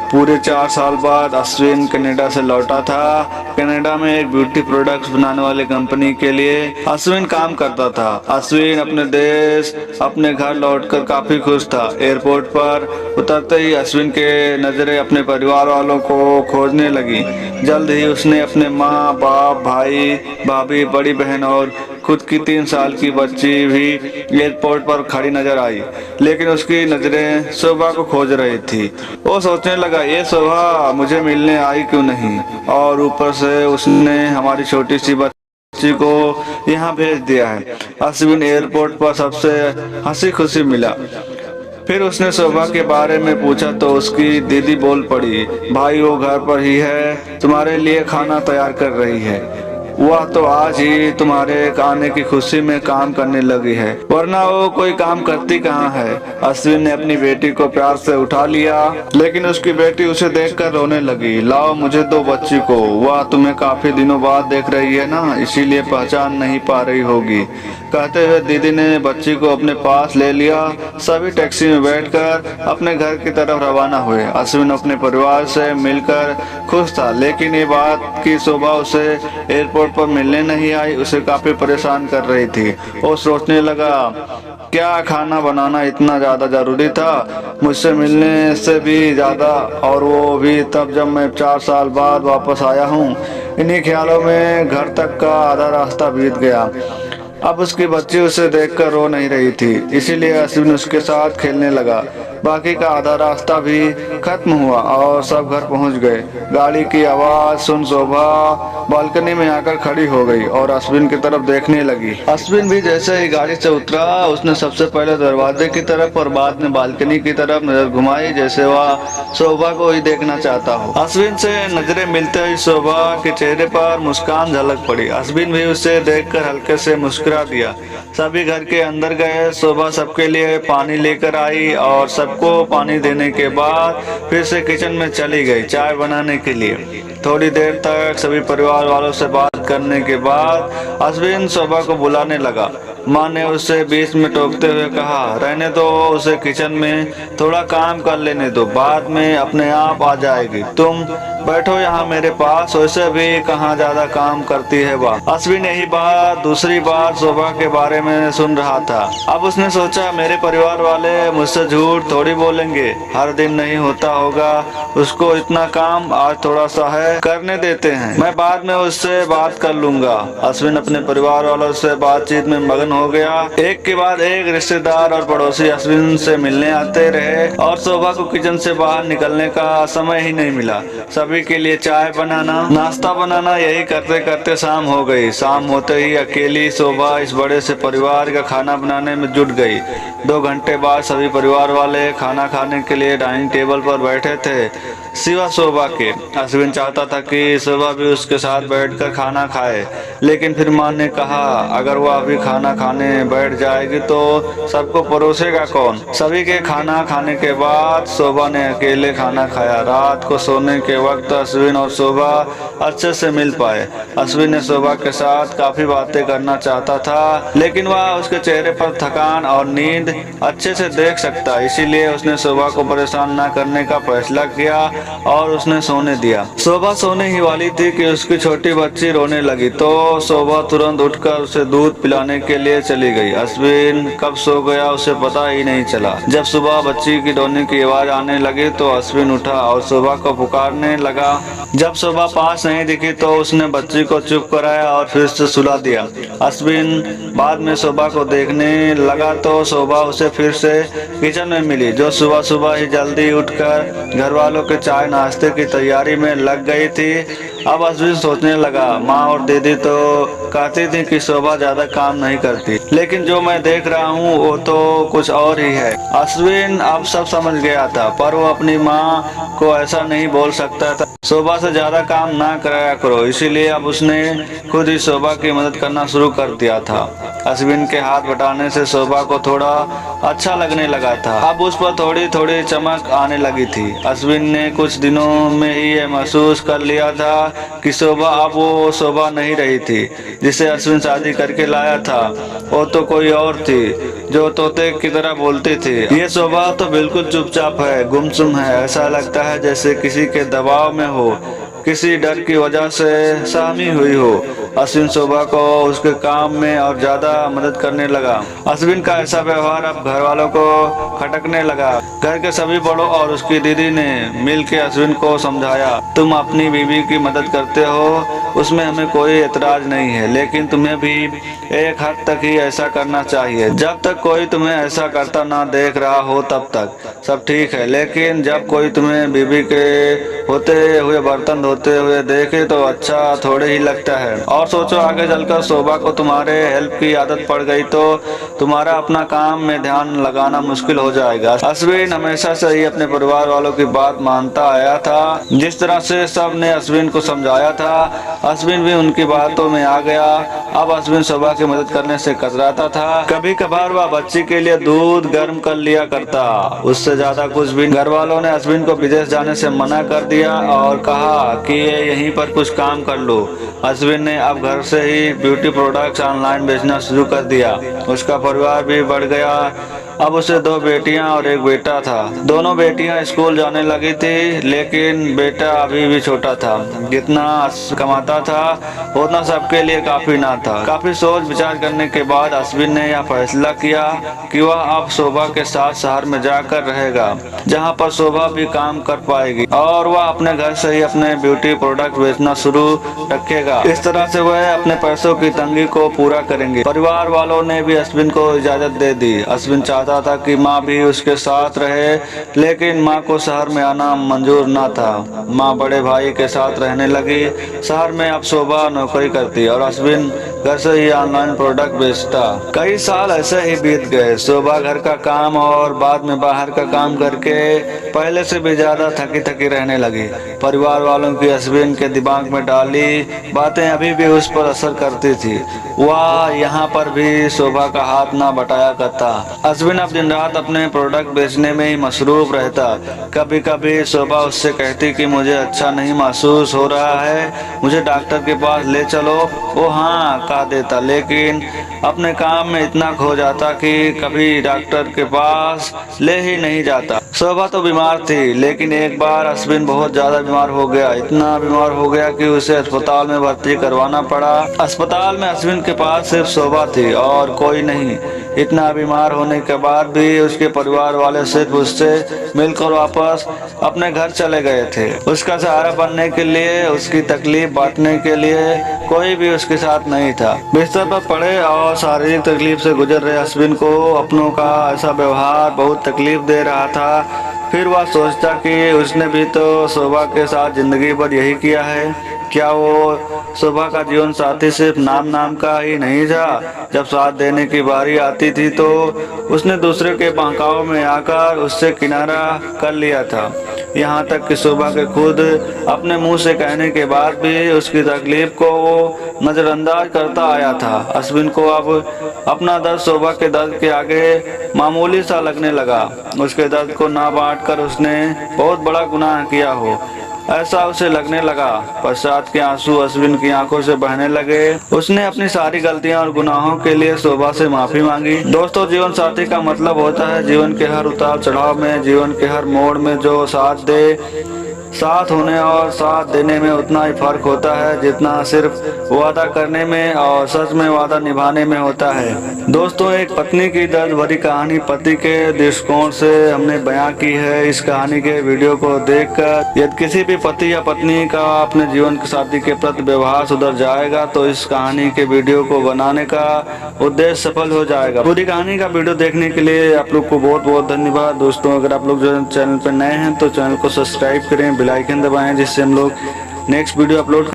पूरे 4 साल बाद अश्विन कनाडा से लौटा था। कनाडा में एक ब्यूटी प्रोडक्ट्स बनाने वाली कंपनी के लिए अश्विन काम करता था। अश्विन अपने देश अपने घर लौटकर काफी खुश था। एयरपोर्ट पर उतरते ही अश्विन के नजरें अपने परिवार वालों को खोजने लगी। जल्द ही उसने अपने माँ बाप भाई भाभी बड़ी बहन और खुद की 3 साल की बच्ची भी एयरपोर्ट पर खड़ी नजर आई, लेकिन उसकी नजरें शोभा को खोज रही थी। वो सोचने लगा, ये शोभा मुझे मिलने आई क्यों नहीं, और ऊपर से उसने हमारी छोटी सी बच्ची को यहाँ भेज दिया है। अश्विन एयरपोर्ट पर सबसे हंसी खुशी मिला। फिर उसने शोभा के बारे में पूछा तो उसकी दीदी बोल पड़ी, भाई वो घर पर ही है, तुम्हारे लिए खाना तैयार कर रही है। वह तो आज ही तुम्हारे आने की खुशी में काम करने लगी है, वरना वो कोई काम करती कहाँ है। अश्विन ने अपनी बेटी को प्यार से उठा लिया, लेकिन उसकी बेटी उसे देखकर रोने लगी। लाओ मुझे दो बच्ची को, वह तुम्हें काफी दिनों बाद देख रही है ना, इसीलिए पहचान नहीं पा रही होगी। कहते हुए दीदी ने बच्ची को अपने पास ले लिया। सभी टैक्सी में बैठकर अपने घर की तरफ रवाना हुए। अश्विन अपने परिवार से मिलकर खुश था, लेकिन ये बात की शोभा उसे एयरपोर्ट पर मिलने नहीं आई उसे काफी परेशान कर रही थी। वो सोचने लगा, क्या खाना बनाना इतना ज्यादा जरूरी था, मुझसे मिलने से भी ज्यादा, और वो भी तब जब मैं 4 साल बाद वापस आया हूँ। इन्हीं ख्यालों में घर तक का आधा रास्ता बीत गया। अब उसकी बच्ची उसे देखकर रो नहीं रही थी, इसीलिए अश्विन उसके साथ खेलने लगा। बाकी का आधा रास्ता भी खत्म हुआ और सब घर पहुंच गए। गाड़ी की आवाज सुन शोभा बालकनी में आकर खड़ी हो गई और अश्विन की तरफ देखने लगी। अश्विन भी जैसे ही गाड़ी से उतरा, उसने सबसे पहले दरवाजे की तरफ और बाद में बालकनी की तरफ नजर घुमाई, जैसे वह शोभा को ही देखना चाहता हो। अश्विन से नजरें मिलते ही शोभा के चेहरे पर मुस्कान झलक पड़ी। अश्विन भी उसे देखकर हल्के से मुस्कुरा दिया। सभी घर के अंदर गए। शोभा सबके लिए पानी लेकर आई और सबको पानी देने के बाद फिर से किचन में चली गई चाय बनाने के लिए। थोड़ी देर तक सभी परिवार वालों से बात करने के बाद अश्विन शोभा को बुलाने लगा। माँ ने उसे बीच में टोकते हुए कहा, रहने दो, उसे किचन में थोड़ा काम कर लेने दो, बाद में अपने आप आ जाएगी। तुम बैठो यहाँ मेरे पास, वैसे भी कहाँ ज्यादा काम करती है वह। अश्विन यही बात दूसरी बार शोभा के बारे में सुन रहा था। अब उसने सोचा, मेरे परिवार वाले मुझसे झूठ थोड़ी बोलेंगे, हर दिन नहीं होता होगा उसको इतना काम, आज थोड़ा सा है, करने देते हैं, मैं बाद में उससे बात कर लूंगा। अश्विन अपने परिवार वालों से बातचीत में मगन हो गया। एक के बाद एक रिश्तेदार और पड़ोसी अश्विन से मिलने आते रहे और शोभा को किचन से बाहर निकलने का समय ही नहीं मिला। सभी के लिए चाय बनाना, नाश्ता बनाना, यही करते करते शाम हो गई। शाम होते ही अकेली शोभा इस बड़े से परिवार का खाना बनाने में जुट गई। 2 घंटे बाद सभी परिवार वाले खाना खाने के लिए डाइनिंग टेबल पर बैठे थे, सिवा शोभा के। अश्विन चाहता था कि शोभा भी उसके साथ बैठकर खाना खाए, लेकिन फिर माँ ने कहा, अगर वह अभी खाना खाने बैठ जाएगी तो सबको परोसेगा कौन। सभी के खाना खाने के बाद शोभा ने अकेले खाना खाया। रात को सोने के वक्त अश्विन और शोभा अच्छे से मिल पाए। अश्विन ने शोभा के साथ काफी बातें करना चाहता था, लेकिन वह उसके चेहरे पर थकान और नींद अच्छे से देख सकता, इसीलिए उसने शोभा को परेशान न करने का फैसला किया और उसने सोने दिया। शोभा सोने ही वाली थी कि उसकी छोटी बच्ची रोने लगी, तो शोभा तुरंत उठकर उसे दूध पिलाने के लिए चली गई। अश्विन कब सो गया उसे पता ही नहीं चला। जब सुबह बच्ची की रोने की आवाज आने लगी तो अश्विन उठा और शोभा को पुकारने लगा। जब शोभा पास नहीं दिखी तो उसने बच्ची को चुप कराया और फिर से सुला दिया। अश्विन बाद में शोभा को देखने लगा तो शोभा उसे फिर से किचन में मिली, जो सुबह सुबह ही जल्दी उठकर घर वालों के चाय नाश्ते की तैयारी में लग गई थी। अब अश्विन सोचने लगा, माँ और दीदी तो कहती थी कि शोभा ज्यादा काम नहीं करती, लेकिन जो मैं देख रहा हूँ वो तो कुछ और ही है। अश्विन अब सब समझ गया था, पर वो अपनी माँ को ऐसा नहीं बोल सकता था, शोभा से ज्यादा काम ना कराया करो, इसीलिए अब उसने खुद ही शोभा की मदद करना शुरू कर दिया था। अश्विन के हाथ बटाने से शोभा को थोड़ा अच्छा लगने लगा था। अब उस पर थोड़ी थोड़ी चमक आने लगी थी। अश्विन ने कुछ दिनों में ही ये महसूस कर लिया था कि शोभा अब वो शोभा नहीं रही थी जिसे अश्विन शादी करके लाया था। वो तो कोई और थी जो तोते की तरह बोलती थी। ये शोभा तो बिल्कुल चुपचाप है, गुमसुम है, ऐसा लगता है जैसे किसी के दबाव में हो, किसी डर की वजह से सहमी हुई हो। अश्विन शोभा को उसके काम में और ज्यादा मदद करने लगा। अश्विन का ऐसा व्यवहार अब घर वालों को खटकने लगा। घर के सभी बड़ों और उसकी दीदी ने मिलकर अश्विन को समझाया, तुम अपनी बीवी की मदद करते हो, उसमें हमें कोई एतराज नहीं है, लेकिन तुम्हें भी एक हद तक ही ऐसा करना चाहिए। जब तक कोई तुम्हें ऐसा करता ना देख रहा हो तब तक सब ठीक है, लेकिन जब कोई तुम्हें बीवी के होते हुए बर्तन धोते हुए देखे तो अच्छा थोड़े ही लगता है। और सोचो आगे चलकर शोभा को तुम्हारे हेल्प की आदत पड़ गई तो तुम्हारा अपना काम में ध्यान लगाना मुश्किल हो जाएगा। अश्विन हमेशा से ही अपने परिवार वालों की बात मानता आया था। जिस तरह से सब ने अश्विन को समझाया था, अश्विन भी उनकी बातों में आ गया। अब अश्विन शोभा की मदद करने से कतराता था। कभी कभार वह बच्ची के लिए दूध गर्म कर लिया करता, उससे ज्यादा कुछ भी। घर वालों ने अश्विन को विदेश जाने से मना कर दिया और कहा कि ये यहीं पर कुछ काम कर लो। अश्विन ने अब घर से ही ब्यूटी प्रोडक्ट्स ऑनलाइन बेचना शुरू कर दिया। उसका परिवार भी बढ़ गया। अब उसे 2 बेटियां और 1 बेटा था। दोनों बेटियां स्कूल जाने लगी थी, लेकिन बेटा अभी भी छोटा था। जितना कमाता था उतना सबके लिए काफी ना था। काफी सोच विचार करने के बाद अश्विन ने यह फैसला किया कि वह अब शोभा के साथ शहर में जाकर रहेगा, जहां पर शोभा भी काम कर पाएगी और वह अपने घर से ही अपने ब्यूटी प्रोडक्ट बेचना शुरू रखेगा। इस तरह से वह अपने पैसों की तंगी को पूरा करेंगे। परिवार वालों ने भी अश्विन को इजाजत दे दी। अश्विन चाहता था कि माँ भी उसके साथ रहे, लेकिन माँ को शहर में आना मंजूर न था। माँ बड़े भाई के साथ रहने लगी। शहर में अब शोभा नौकरी करती और अश्विन घर से ही ऑनलाइन प्रोडक्ट बेचता। कई साल ऐसे ही बीत गए। शोभा घर का काम और बाद में बाहर का काम करके पहले से भी ज्यादा थकी थकी रहने लगी। परिवार वालों की अश्विन के दिमाग में डाली बातें अभी भी उस पर असर करती थी। वह यहाँ पर भी शोभा का हाथ ना बटाया करता। अश्विन अब दिन रात अपने प्रोडक्ट बेचने में ही मसरूफ रहता। कभी कभी शोभा उससे कहती कि मुझे अच्छा नहीं महसूस हो रहा है, मुझे डॉक्टर के पास ले चलो। वो हाँ कह देता, लेकिन अपने काम में इतना खो जाता कि कभी डॉक्टर के पास ले ही नहीं जाता। शोभा तो बीमार थी, लेकिन एक बार अश्विन बहुत ज्यादा बीमार हो गया। इतना बीमार हो गया कि उसे अस्पताल में भर्ती करवाना पड़ा। अस्पताल में अश्विन के पास सिर्फ शोभा थी और कोई नहीं। इतना बीमार होने के बाद भी उसके परिवार वाले सिर्फ उससे मिलकर वापस अपने घर चले गए थे। उसका सहारा बनने के लिए, उसकी तकलीफ बांटने के लिए कोई भी उसके साथ नहीं था। बिस्तर पर पड़े और शारीरिक तकलीफ से गुजर रहे अश्विन को अपनों का ऐसा व्यवहार बहुत तकलीफ दे रहा था। फिर वह सोचता कि उसने भी तो शोभा के साथ जिंदगी भर यही किया है। क्या वो शोभा का जीवन साथी सिर्फ नाम का ही नहीं था? जब साथ देने की बारी आती थी तो उसने दूसरे के बहकाव में आकर उससे किनारा कर लिया था। यहाँ तक कि शोभा के खुद अपने मुंह से कहने के बाद भी उसकी तकलीफ को वो नजरअंदाज करता आया था। अश्विन को अब अपना दर्द शोभा के दर्द के आगे मामूली सा लगने लगा। उसके दर्द को ना बांटकर उसने बहुत बड़ा गुनाह किया हो, ऐसा उसे लगने लगा। पश्चात के आंसू अश्विन की आंखों से बहने लगे। उसने अपनी सारी गलतियां और गुनाहों के लिए शोभा से माफी मांगी। दोस्तों, जीवन साथी का मतलब होता है जीवन के हर उतार चढ़ाव में, जीवन के हर मोड़ में जो साथ दे। साथ होने और साथ देने में उतना ही फर्क होता है जितना सिर्फ वादा करने में और सच में वादा निभाने में होता है। दोस्तों, एक पत्नी की दर्द भरी कहानी पति के दृष्टिकोण से हमने बयां की है। इस कहानी के वीडियो को देखकर यदि किसी भी पति या पत्नी का अपने जीवन के साथी के प्रति व्यवहार सुधर जाएगा तो इस कहानी के वीडियो को बनाने का उद्देश्य सफल हो जाएगा। पूरी कहानी का वीडियो देखने के लिए आप लोग को बहुत बहुत धन्यवाद। दोस्तों, अगर आप लोग जो चैनल पर नए हैं तो चैनल को सब्सक्राइब करें, बेल आइकन दबाएं, जिससे हम लोग नेक्स्ट वीडियो अपलोड